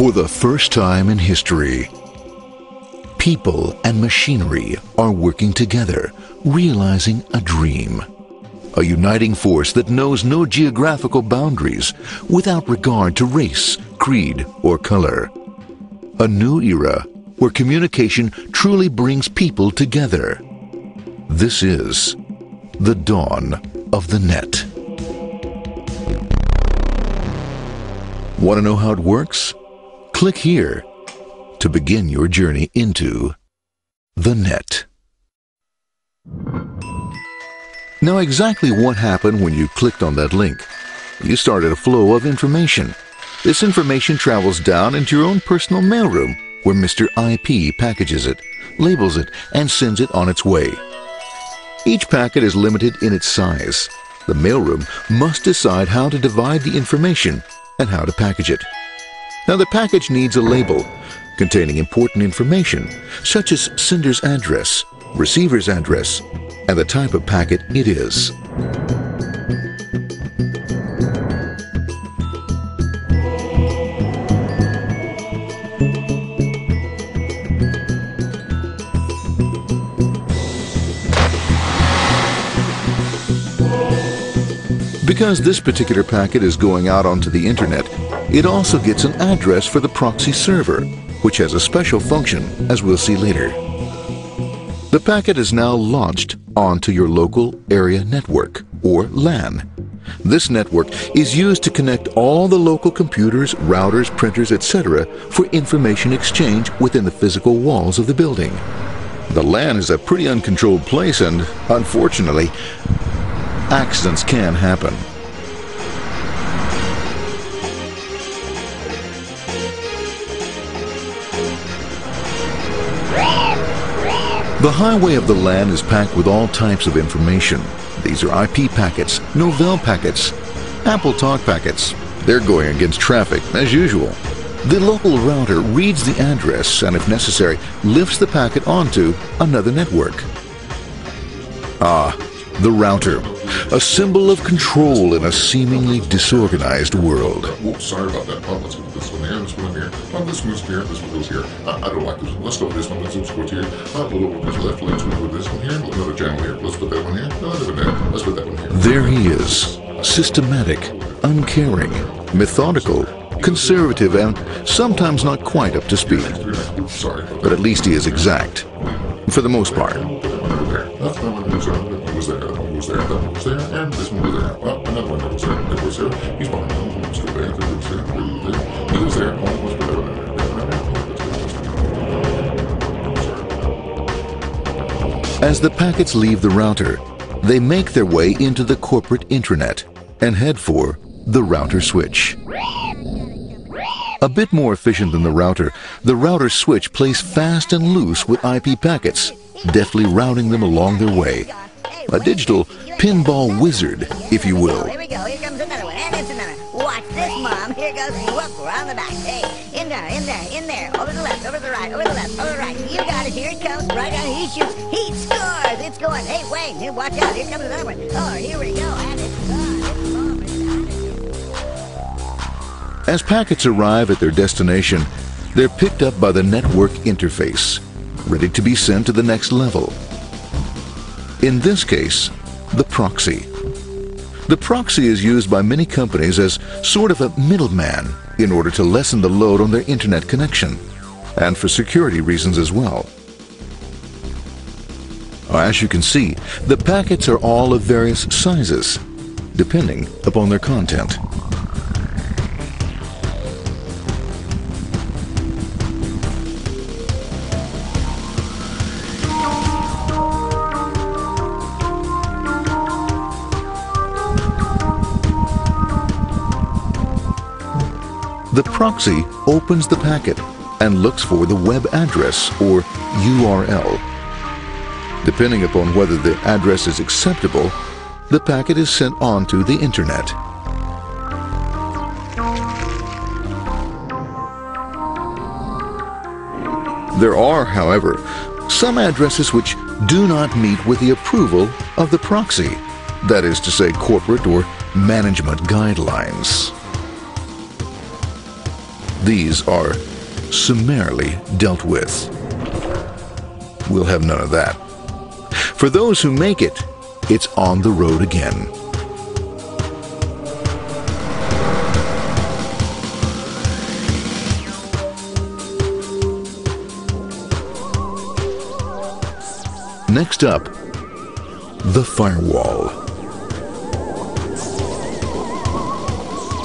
For the first time in history, people and machinery are working together, realizing a dream. A uniting force that knows no geographical boundaries without regard to race, creed, or color. A new era where communication truly brings people together. This is the dawn of the net. Want to know how it works? Click here to begin your journey into the net. Now, exactly what happened when you clicked on that link? You started a flow of information. This information travels down into your own personal mailroom, where Mr. IP packages it, labels it, and sends it on its way. Each packet is limited in its size. The mailroom must decide how to divide the information and how to package it. Now, the package needs a label containing important information, such as sender's address, receiver's address, and the type of packet it is. Because this particular packet is going out onto the internet, it also gets an address for the proxy server, which has a special function, as we'll see later. The packet is now launched onto your local area network, or LAN. This network is used to connect all the local computers, routers, printers, etc. for information exchange within the physical walls of the building. The LAN is a pretty uncontrolled place, and unfortunately, accidents can happen. The highway of the LAN is packed with all types of information. These are IP packets, Novell packets, Apple Talk packets. They're going against traffic, as usual. The local router reads the address and, if necessary, lifts the packet onto another network. The router, a symbol of control in a seemingly disorganized world. Whoops, sorry about that. Let's go with this one here, this one here. This moves here, this one goes here. I don't like this one. Let's go with this one. Let's go here. Let's left, let's go with this one here. Another channel here. Let's put that one here. Another one there. Let's put that one here. There he is, systematic, uncaring, methodical, conservative, and sometimes not quite up to speed. Sorry. But at least he is exact, for the most part. That one goes there, that one goes there, that one goes there, that one goes there, and this one goes there. Well, another one goes there, that goes there. He's behind him, let's go there, that goes there, he goes there, let's put that one there. As the packets leave the router, they make their way into the corporate intranet and head for the router switch. A bit more efficient than the router switch plays fast and loose with IP packets, deftly routing them along their way. A digital pinball wizard, if you will. Here we go, here comes another one, and it's another. Watch this, Mom. Here goes, whoop, around the back. Hey, in there, over the left, over the right, over the left, over the right. You got it, here it comes, right down, he shoots, he scores, it's going. Hey, wait, watch out, here comes another one. Oh, here we go, and it's gone, As packets arrive at their destination, they're picked up by the network interface, ready to be sent to the next level. In this case, the proxy. The proxy is used by many companies as sort of a middleman in order to lessen the load on their internet connection, and for security reasons as well. As you can see, the packets are all of various sizes, depending upon their content. The proxy opens the packet and looks for the web address, or URL. Depending upon whether the address is acceptable, the packet is sent on to the internet. There are, however, some addresses which do not meet with the approval of the proxy, that is to say, corporate or management guidelines. These are summarily dealt with. We'll have none of that. For those who make it, it's on the road again. Next up, the firewall.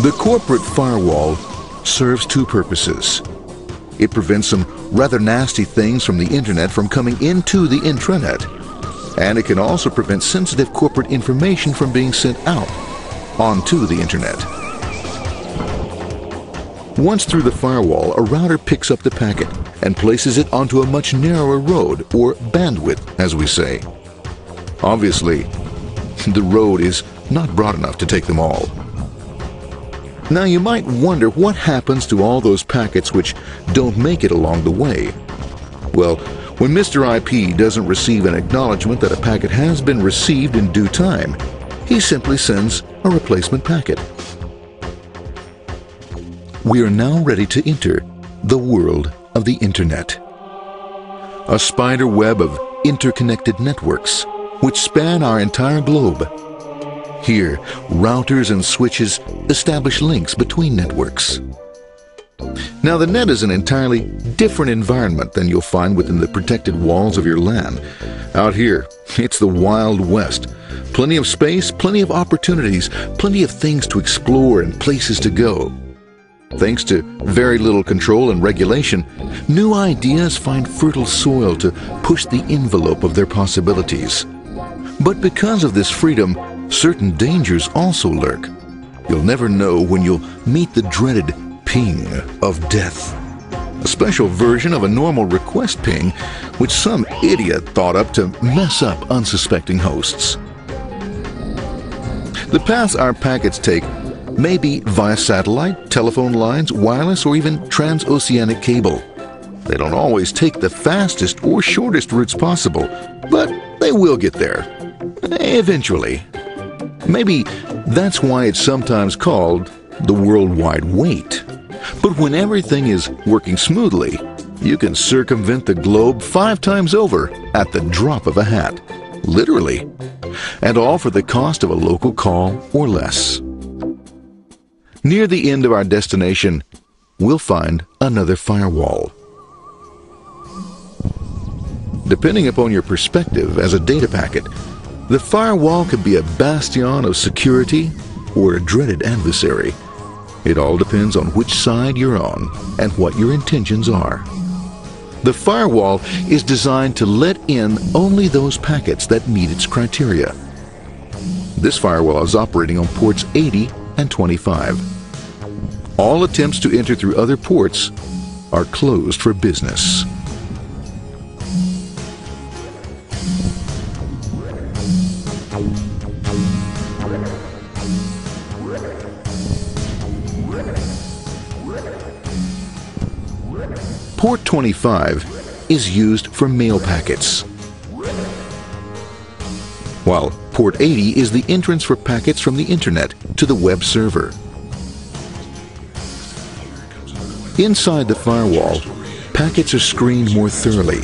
The corporate firewall serves two purposes. It prevents some rather nasty things from the internet from coming into the intranet, and it can also prevent sensitive corporate information from being sent out onto the internet. Once through the firewall, a router picks up the packet and places it onto a much narrower road, or bandwidth, as we say. Obviously, the road is not broad enough to take them all. Now you might wonder what happens to all those packets which don't make it along the way. Well, when Mr. IP doesn't receive an acknowledgement that a packet has been received in due time, he simply sends a replacement packet. We are now ready to enter the world of the Internet. A spider web of interconnected networks which span our entire globe. Here, routers and switches establish links between networks. Now, the net is an entirely different environment than you'll find within the protected walls of your LAN. Out here, it's the Wild West. Plenty of space, plenty of opportunities, plenty of things to explore and places to go. Thanks to very little control and regulation, new ideas find fertile soil to push the envelope of their possibilities. But because of this freedom, certain dangers also lurk. You'll never know when you'll meet the dreaded ping of death. A special version of a normal request ping, which some idiot thought up to mess up unsuspecting hosts. The paths our packets take may be via satellite, telephone lines, wireless, or even transoceanic cable. They don't always take the fastest or shortest routes possible, but they will get there. Eventually. Maybe that's why it's sometimes called the worldwide wait. But when everything is working smoothly, you can circumvent the globe 5 times over at the drop of a hat. Literally. And all for the cost of a local call or less. Near the end of our destination, we'll find another firewall. Depending upon your perspective as a data packet, the firewall could be a bastion of security or a dreaded adversary. It all depends on which side you're on and what your intentions are. The firewall is designed to let in only those packets that meet its criteria. This firewall is operating on ports 80 and 25. All attempts to enter through other ports are closed for business. Port 25 is used for mail packets, while Port 80 is the entrance for packets from the Internet to the web server. Inside the firewall, packets are screened more thoroughly.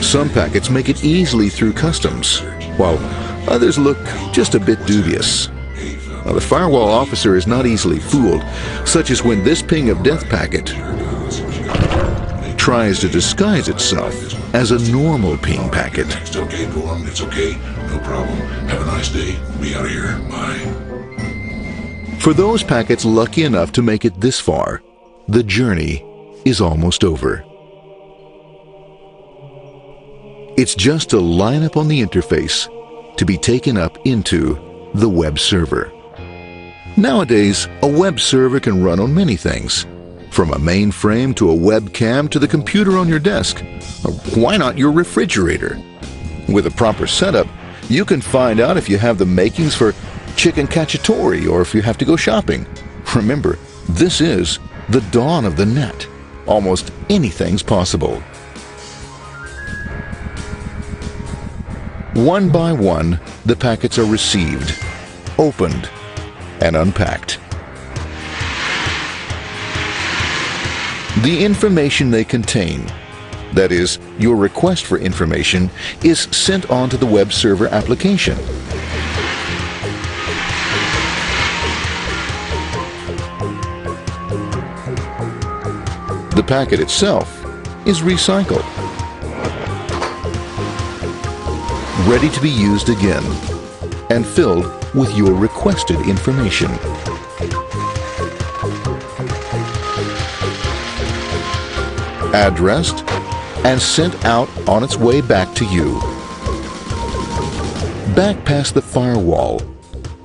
Some packets make it easily through customs, while others look just a bit dubious. Now, the firewall officer is not easily fooled, such as when this ping of death packet tries to disguise itself as a normal ping packet. It's okay, go on. It's okay. No problem. Have a nice day. Be out of here. Bye. For those packets lucky enough to make it this far, the journey is almost over. It's just a lineup on the interface to be taken up into the web server. Nowadays, a web server can run on many things, from a mainframe to a webcam to the computer on your desk. Why not your refrigerator? With a proper setup, you can find out if you have the makings for chicken cacciatore or if you have to go shopping. Remember, this is the dawn of the net. Almost anything's possible. One by one, the packets are received, opened, and unpacked. The information they contain, that is, your request for information, is sent on to the web server application. The packet itself is recycled, ready to be used again, and filled with your requested information. Addressed and sent out on its way back to you. Back past the firewall,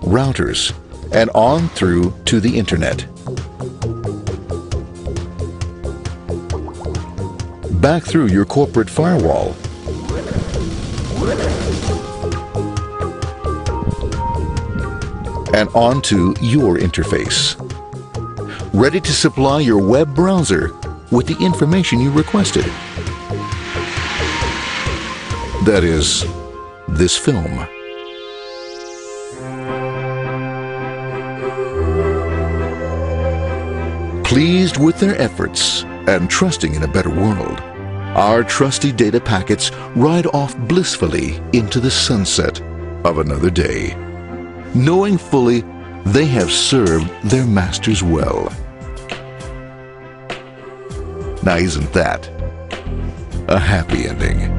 routers, and on through to the internet. Back through your corporate firewall. And onto your interface. Ready to supply your web browser with the information you requested. That is, this film. Pleased with their efforts and trusting in a better world, our trusty data packets ride off blissfully into the sunset of another day, knowing fully they have served their masters well. Now, isn't that a happy ending?